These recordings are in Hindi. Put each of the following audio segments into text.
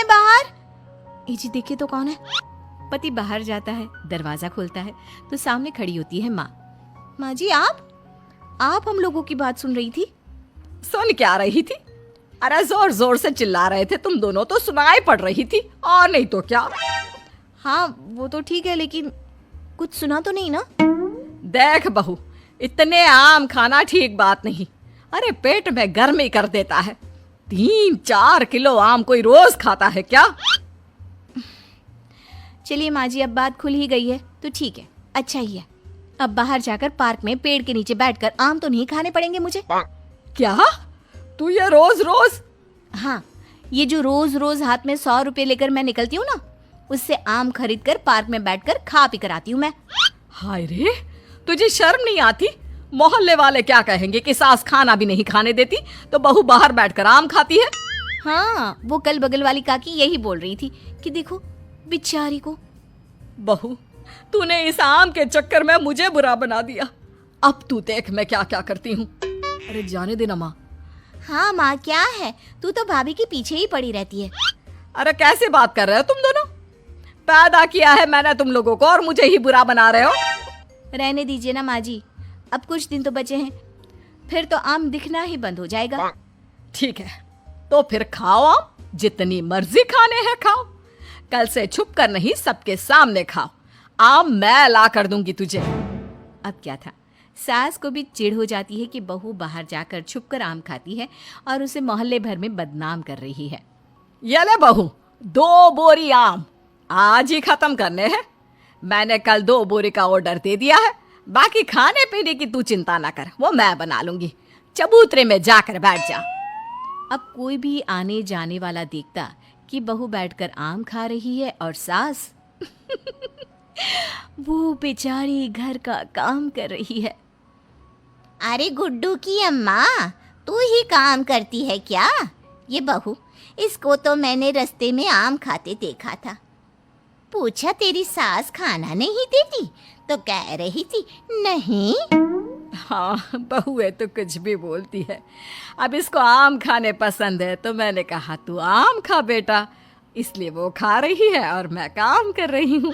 है बाहर। ए जी देखिए तो कौन है। पति बाहर जाता है, दरवाजा खोलता है तो सामने खड़ी होती है माँ। माँ जी आप हम लोगों की बात सुन रही थी। सुन क्या रही थी? अरे जोर जोर से चिल्ला रहे थे तुम दोनों, तो सुनाई पड़ रही थी, और नहीं तो क्या। हाँ वो तो ठीक है, लेकिन कुछ सुना तो नहीं ना? देख बहू, इतने आम खाना ठीक बात नहीं। अरे पेट में गर्मी कर देता है। 3-4 किलो आम कोई रोज खाता है क्या? चलिए माँ जी, अब बात खुल ही गई है तो ठीक है, अच्छा ही है। अब बाहर जाकर पार्क में पेड़ के नीचे बैठकर आम तो नहीं खाने पड़ेंगे मुझे। क्या तू ये रोज रोज? हाँ, ये जो रोज रोज हाथ में 100 रुपए लेकर मैं निकलती हूँ ना, उससे आम खरीद कर पार्क में बैठकर खा पी कर आती हूँ मैं। हाय रे, तुझे शर्म नहीं आती? मोहल्ले वाले क्या कहेंगे कि सास खाना भी नहीं खाने देती तो बहू बाहर बैठकर आम खाती है। हाँ, वो कल बगल वाली काकी यही बोल रही थी कि देखो बेचारी को। बहू, तूने इस आम के चक्कर में मुझे बुरा बना दिया। अब तू देख मैं क्या क्या करती हूँ। अरे जाने देना माँ। हाँ माँ, क्या है, तू तो भाभी के पीछे ही पड़ी रहती है। अरे कैसे बात कर रहे हो तुम दोनों? पैदा किया है मैंने तुम लोगों को और मुझे ही बुरा बना रहे हो। रहने दीजिए ना माँ जी, अब कुछ दिन तो बचे हैं, फिर तो आम दिखना ही बंद हो जाएगा। ठीक है, तो फिर खाओ आम, जितनी मर्जी खाने हैं खाओ। कल से छुप कर नहीं, सबके सामने खाओ। आम मैं ला कर दूंगी तुझे। अब क्या था, सास को भी चिढ़ हो जाती है कि बहू बाहर जाकर छुपकर आम खाती है और उसे मोहल्ले भर में बदनाम कर रही है। ये ले बहू, 2 बोरी आम आज ही खत्म करने हैं। मैंने कल 2 बोरी का ऑर्डर दे दिया है। बाकी खाने पीने की तू चिंता ना कर, वो मैं बना लूंगी। चबूतरे में जाकर बैठ जा। अब कोई भी आने जाने वाला देखता कि बहू बैठकर आम खा रही है और सास वो बेचारी घर का काम कर रही है। अरे गुड्डू की अम्मा, तू ही काम करती है क्या? ये बहू, इसको तो मैंने रास्ते में आम खाते देखा था। पूछा तेरी सास खाना नहीं देती तो कह रही थी नहीं। हाँ, बहू है तो कुछ भी बोलती है। अब इसको आम खाने पसंद है तो मैंने कहा तू आम खा बेटा, इसलिए वो खा रही है और मैं काम कर रही हूँ।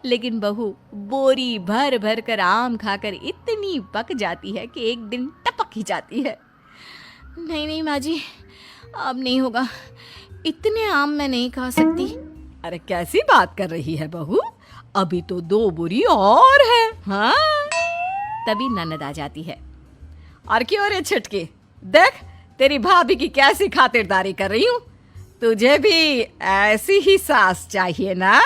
लेकिन बहू बोरी भर भर कर आम खाकर इतनी पक जाती है कि एक दिन टपक ही जाती है। नहीं नहीं माँ जी, अब नहीं होगा, इतने आम मैं नहीं खा सकती। अरे कैसी बात कर रही है बहू, अभी तो 2 बोरी और है। हाँ, तभी ननद आ जाती है। और क्यों रे छिटके, देख तेरी भाभी की कैसी खातिरदारी कर रही हूँ। तुझे भी ऐसी ही सास चाहिए ना?